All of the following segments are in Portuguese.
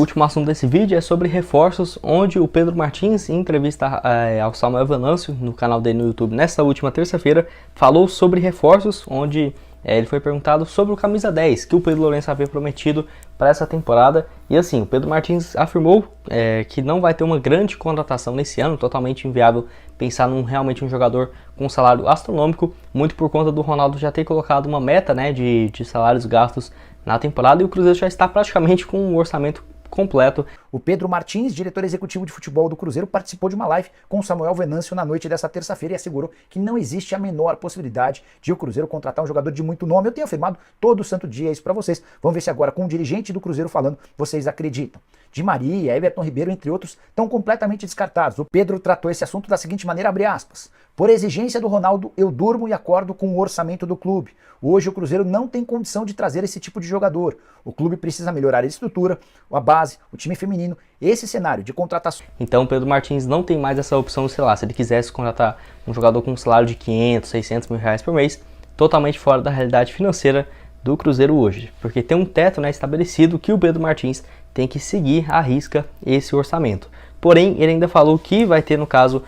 O último assunto desse vídeo é sobre reforços, onde o Pedro Martins, em entrevista ao Samuel Venâncio, no canal dele no YouTube, nessa última terça-feira, falou sobre reforços, onde ele foi perguntado sobre o camisa 10, que o Pedro Lourenço havia prometido para essa temporada. E assim, o Pedro Martins afirmou que não vai ter uma grande contratação nesse ano, totalmente inviável pensar realmente um jogador com um salário astronômico, muito por conta do Ronaldo já ter colocado uma meta, né, de salários gastos na temporada, e o Cruzeiro já está praticamente com um orçamento completo. O Pedro Martins, diretor executivo de futebol do Cruzeiro, participou de uma live com o Samuel Venâncio na noite dessa terça-feira e assegurou que não existe a menor possibilidade de o Cruzeiro contratar um jogador de muito nome. Eu tenho afirmado todo santo dia isso para vocês. Vamos ver se agora, com o dirigente do Cruzeiro falando, vocês acreditam. Di Maria, Everton Ribeiro, entre outros, estão completamente descartados. O Pedro tratou esse assunto da seguinte maneira, abre aspas: por exigência do Ronaldo, eu durmo e acordo com o orçamento do clube. Hoje o Cruzeiro não tem condição de trazer esse tipo de jogador. O clube precisa melhorar a estrutura, a base, o time feminino, esse cenário de contratação. Então o Pedro Martins não tem mais essa opção, sei lá, se ele quisesse contratar um jogador com um salário de 500, 600 mil reais por mês, totalmente fora da realidade financeira do Cruzeiro hoje. Porque tem um teto, né, estabelecido que o Pedro Martins tem que seguir à risca esse orçamento. Porém, ele ainda falou que vai ter, no caso,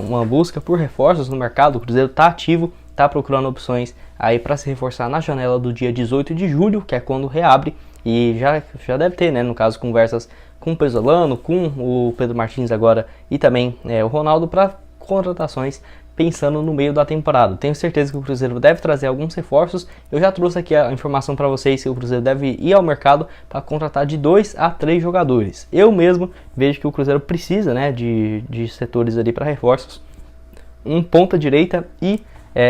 uma busca por reforços no mercado. O Cruzeiro está ativo, está procurando opções aí para se reforçar na janela do dia 18 de julho, que é quando reabre, e já deve ter, né, no caso, conversas com o Pesolano, com o Pedro Martins agora e também o Ronaldo para contratações pensando no meio da temporada. Tenho certeza que o Cruzeiro deve trazer alguns reforços. Eu já trouxe aqui a informação para vocês que o Cruzeiro deve ir ao mercado para contratar de 2 a 3 jogadores. Eu mesmo vejo que o Cruzeiro precisa, né, de setores ali para reforços. Um ponta direita e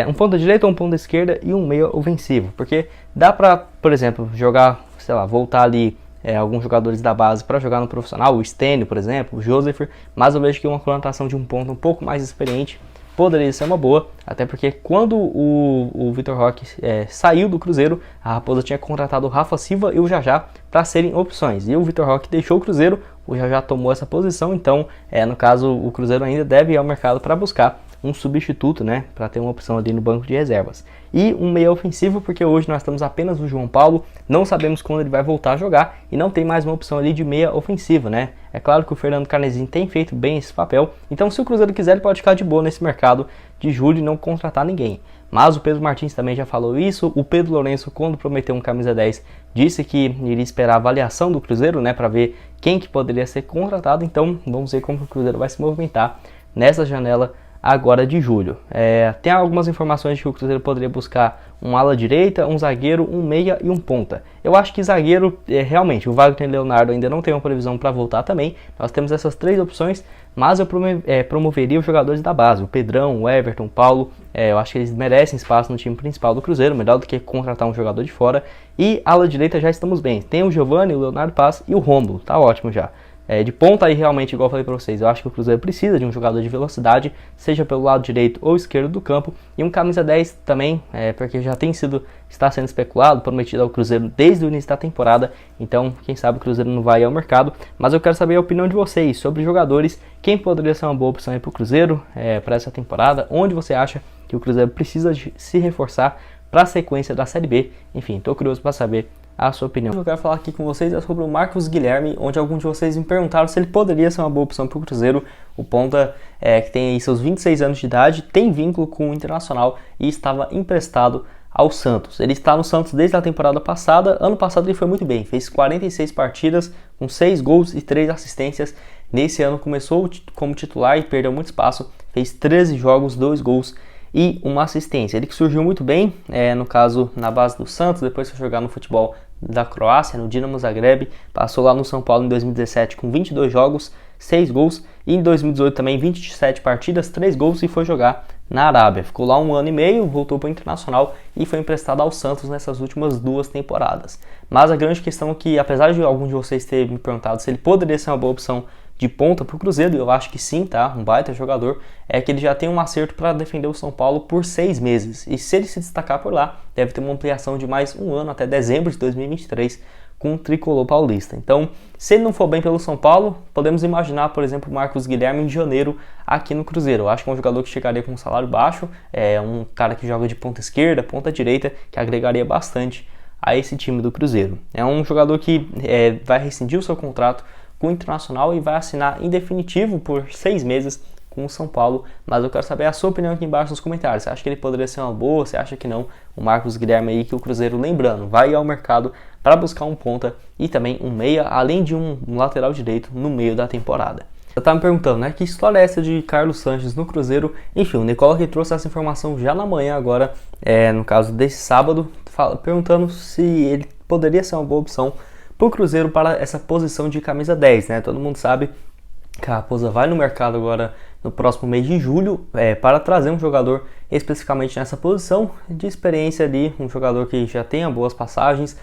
um ponta direita, um ponta esquerda e um meia ofensivo. Porque dá para, por exemplo, jogar, sei lá, voltar ali alguns jogadores da base para jogar no profissional, o Stênio, por exemplo, o Joseph, mas eu vejo que uma contratação de um ponta um pouco mais experiente poderia ser uma boa, até porque quando o Vitor Roque saiu do Cruzeiro, a Raposa tinha contratado o Rafa Silva e o Jajá para serem opções, e o Vitor Roque deixou o Cruzeiro, o Jajá tomou essa posição, então no caso o Cruzeiro ainda deve ir ao mercado para buscar um substituto, né, para ter uma opção ali no banco de reservas. E um meia ofensivo, porque hoje nós estamos apenas no João Paulo, não sabemos quando ele vai voltar a jogar e não tem mais uma opção ali de meia ofensiva, né? É claro que o Fernando Carnezinho tem feito bem esse papel, então se o Cruzeiro quiser ele pode ficar de boa nesse mercado de julho e não contratar ninguém. Mas o Pedro Martins também já falou isso, o Pedro Lourenço, quando prometeu um camisa 10, disse que iria esperar a avaliação do Cruzeiro, né, para ver quem que poderia ser contratado, então vamos ver como o Cruzeiro vai se movimentar nessa janela agora de julho. Tem algumas informações de que o Cruzeiro poderia buscar um ala direita, um zagueiro, um meia e um ponta. Eu acho que zagueiro, realmente, o Wagner Leonardo ainda não tem uma previsão para voltar também. Nós temos essas 3 opções, mas eu promoveria os jogadores da base, o Pedrão, o Everton, o Paulo. Eu acho que eles merecem espaço no time principal do Cruzeiro, melhor do que contratar um jogador de fora. E ala direita já estamos bem. Tem o Giovani, o Leonardo Paz e o Rômulo, tá ótimo já. De ponta aí realmente, igual eu falei para vocês, eu acho que o Cruzeiro precisa de um jogador de velocidade, seja pelo lado direito ou esquerdo do campo, e um camisa 10 também, porque já está sendo especulado, prometido ao Cruzeiro desde o início da temporada, então quem sabe o Cruzeiro não vai ao mercado, mas eu quero saber a opinião de vocês sobre jogadores, quem poderia ser uma boa opção aí para o Cruzeiro para essa temporada, onde você acha que o Cruzeiro precisa de se reforçar para a sequência da Série B, enfim, estou curioso para saber a sua opinião. O que eu quero falar aqui com vocês é sobre o Marcos Guilherme, onde alguns de vocês me perguntaram se ele poderia ser uma boa opção para o Cruzeiro. O ponta que tem aí seus 26 anos de idade, tem vínculo com o Internacional e estava emprestado ao Santos. Ele está no Santos desde a temporada passada. Ano passado ele foi muito bem, fez 46 partidas com 6 gols e 3 assistências. Nesse ano começou como titular e perdeu muito espaço, fez 13 jogos, 2 gols e uma assistência. Ele que surgiu muito bem, no caso na base do Santos, depois foi jogar no futebol da Croácia, no Dinamo Zagreb, passou lá no São Paulo em 2017 com 22 jogos, 6 gols, e em 2018 também 27 partidas, 3 gols, e foi jogar na Arábia. Ficou lá 1 ano e meio, voltou para o Internacional e foi emprestado ao Santos nessas últimas 2 temporadas. Mas a grande questão é que, apesar de alguns de vocês terem me perguntado se ele poderia ser uma boa opção de ponta para o Cruzeiro, eu acho que sim, tá? Um baita jogador, é que ele já tem um acerto para defender o São Paulo por 6 meses, e se ele se destacar por lá, deve ter uma ampliação de mais 1 ano, até dezembro de 2023, com o tricolor paulista. Então, se ele não for bem pelo São Paulo, podemos imaginar, por exemplo, o Marcos Guilherme em janeiro aqui no Cruzeiro. Eu acho que é um jogador que chegaria com um salário baixo, um cara que joga de ponta esquerda, ponta direita, que agregaria bastante a esse time do Cruzeiro. É um jogador que vai rescindir o seu contrato com o Internacional e vai assinar em definitivo por 6 meses com o São Paulo, mas eu quero saber a sua opinião aqui embaixo nos comentários. Você acha que ele poderia ser uma boa? Você acha que não? O Marcos Guilherme aí, que o Cruzeiro, lembrando, vai ao mercado para buscar um ponta e também um meia, além de um lateral direito no meio da temporada. Eu tava me perguntando, né, que história é essa de Carlos Sanches no Cruzeiro? Enfim, o Nicola que trouxe essa informação já na manhã agora, no caso desse sábado, perguntando se ele poderia ser uma boa opção para o Cruzeiro para essa posição de camisa 10, né? Todo mundo sabe que a Raposa vai no mercado agora no próximo mês de julho para trazer um jogador especificamente nessa posição de experiência ali, um jogador que já tenha boas passagens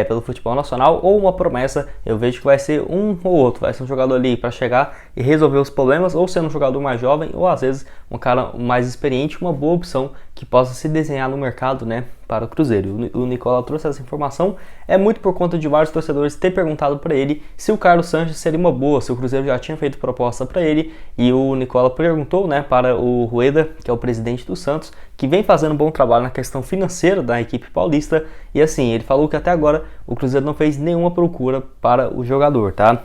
pelo futebol nacional, ou uma promessa. Eu vejo que vai ser um ou outro, vai ser um jogador ali para chegar e resolver os problemas, ou ser um jogador mais jovem, ou às vezes um cara mais experiente, uma boa opção que possa se desenhar no mercado, né, para o Cruzeiro. O Nicola trouxe essa informação, é muito por conta de vários torcedores ter perguntado para ele se o Carlos Sanches seria uma boa, se o Cruzeiro já tinha feito proposta para ele, e o Nicola perguntou, né, para o Rueda, que é o presidente do Santos, que vem fazendo um bom trabalho na questão financeira da equipe paulista, e assim, ele falou que até agora o Cruzeiro não fez nenhuma procura para o jogador, tá?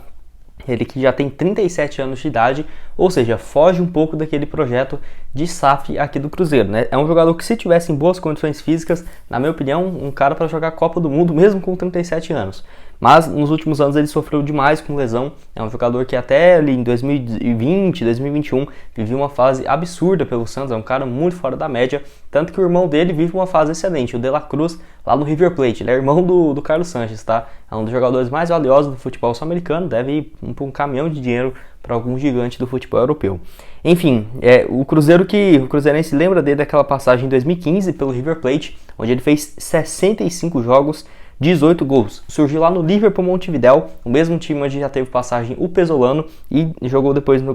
Ele que já tem 37 anos de idade, ou seja, foge um pouco daquele projeto de SAF aqui do Cruzeiro, né? É um jogador que, se tivesse em boas condições físicas, na minha opinião, um cara para jogar a Copa do Mundo mesmo com 37 anos. Mas nos últimos anos ele sofreu demais com lesão. É um jogador que até ali em 2020, 2021 vivia uma fase absurda pelo Santos. É um cara muito fora da média, tanto que o irmão dele vive uma fase excelente, o De La Cruz, lá no River Plate. Ele é irmão do Carlos Sanches, tá? É um dos jogadores mais valiosos do futebol sul-americano, deve ir para um caminhão de dinheiro para algum gigante do futebol europeu. Enfim, o Cruzeirense lembra dele daquela passagem em 2015 pelo River Plate, onde ele fez 65 jogos, 18 gols. Surgiu lá no Liverpool Montevidéu, o mesmo time onde já teve passagem o Pesolano, e jogou depois no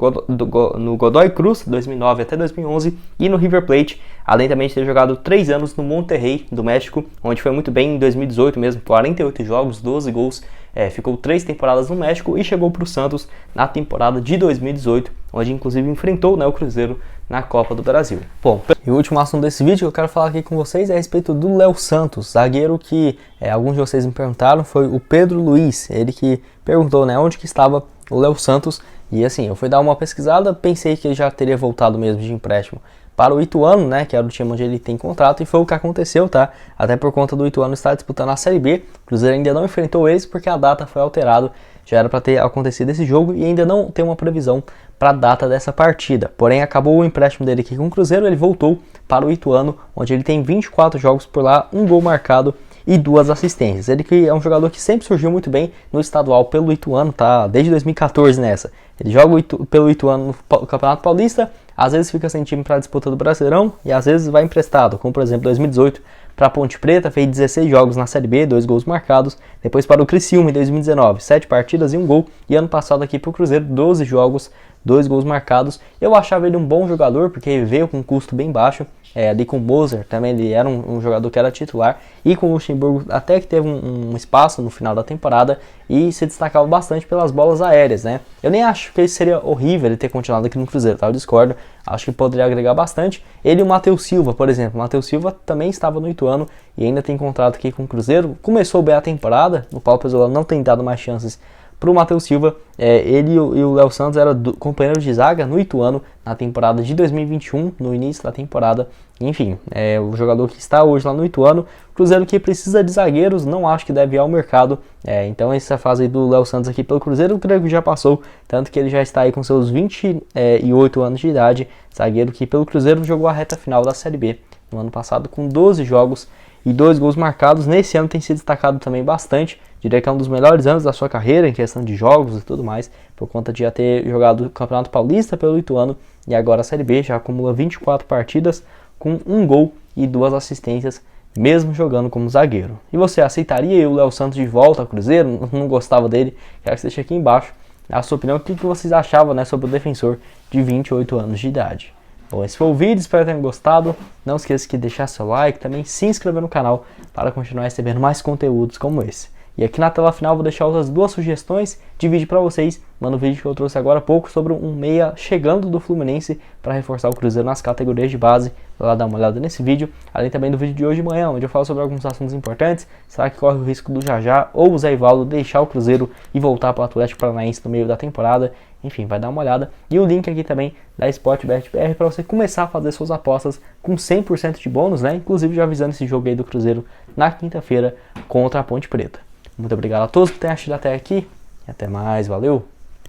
Godoy Cruz, 2009 até 2011, e no River Plate, além também de ter jogado 3 anos no Monterrey, do México, onde foi muito bem em 2018 mesmo, 48 jogos, 12 gols, ficou 3 temporadas no México e chegou para o Santos na temporada de 2018, onde inclusive enfrentou, né, o Cruzeiro na Copa do Brasil. Bom, e o último assunto desse vídeo que eu quero falar aqui com vocês é a respeito do Léo Santos, zagueiro que alguns de vocês me perguntaram, foi o Pedro Luiz, ele que perguntou, né, onde que estava o Léo Santos, e assim, eu fui dar uma pesquisada, pensei que ele já teria voltado mesmo de empréstimo para o Ituano, né, que era o time onde ele tem contrato, e foi o que aconteceu, tá? Até por conta do Ituano estar disputando a Série B, o Cruzeiro ainda não enfrentou eles porque a data foi alterada, já era para ter acontecido esse jogo e ainda não tem uma previsão para a data dessa partida. Porém, acabou o empréstimo dele aqui com o Cruzeiro, ele voltou para o Ituano, onde ele tem 24 jogos por lá, 1 gol marcado e 2 assistências. Ele que é um jogador que sempre surgiu muito bem no estadual pelo Ituano, tá? Desde 2014 nessa. Ele joga pelo Ituano no Campeonato Paulista, às vezes fica sem time para a disputa do Brasileirão e às vezes vai emprestado, como por exemplo 2018 para a Ponte Preta, fez 16 jogos na Série B, 2 gols marcados, depois para o Criciúma em 2019, 7 partidas e 1 gol, e ano passado aqui para o Cruzeiro, 12 jogos, 2 gols marcados. Eu achava ele um bom jogador, porque ele veio com um custo bem baixo, ali com o Moser também ele era um jogador que era titular, e com o Luxemburgo até que teve um espaço no final da temporada e se destacava bastante pelas bolas aéreas, né? Eu nem acho que seria horrível ele ter continuado aqui no Cruzeiro, tá? Eu discordo, acho que poderia agregar bastante. Ele e o Matheus Silva, por exemplo, o Matheus Silva também estava no Ituano e ainda tem contrato aqui com o Cruzeiro, começou bem a temporada, o Paulo Pesolano não tem dado mais chances para o Matheus Silva. Ele e o Léo Santos eram companheiros de zaga no Ituano na temporada de 2021, no início da temporada. Enfim, o jogador que está hoje lá no Ituano. Cruzeiro que precisa de zagueiros, não acho que deve ir ao mercado. Então essa fase aí do Léo Santos aqui pelo Cruzeiro, eu creio que já passou, tanto que ele já está aí com seus 28 anos de idade. Zagueiro que pelo Cruzeiro jogou a reta final da Série B no ano passado com 12 jogos e 2 gols marcados. Nesse ano tem se destacado também bastante, diria que é um dos melhores anos da sua carreira em questão de jogos e tudo mais, por conta de já ter jogado o Campeonato Paulista pelo Ituano e agora a Série B, já acumula 24 partidas com 1 gol e 2 assistências, mesmo jogando como zagueiro. E você aceitaria o Léo Santos de volta ao Cruzeiro? Não gostava dele? Quero que você deixe aqui embaixo a sua opinião, o que vocês achavam, né, sobre o defensor de 28 anos de idade. Bom, esse foi o vídeo, espero que tenham gostado. Não esqueça de deixar seu like, também se inscrever no canal para continuar recebendo mais conteúdos como esse. E aqui na tela final eu vou deixar outras duas sugestões de vídeo para vocês. Mano, o vídeo que eu trouxe agora há pouco sobre um meia chegando do Fluminense para reforçar o Cruzeiro nas categorias de base. Vai lá dar uma olhada nesse vídeo. Além também do vídeo de hoje de manhã, onde eu falo sobre alguns assuntos importantes. Será que corre o risco do Jajá ou o Zé Ivaldo deixar o Cruzeiro e voltar para o Atlético Paranaense no meio da temporada? Enfim, vai dar uma olhada. E o link aqui também da SportBet.br para você começar a fazer suas apostas com 100% de bônus, né? Inclusive já avisando esse jogo aí do Cruzeiro na quinta-feira contra a Ponte Preta. Muito obrigado a todos que têm assistido até aqui e até mais, valeu!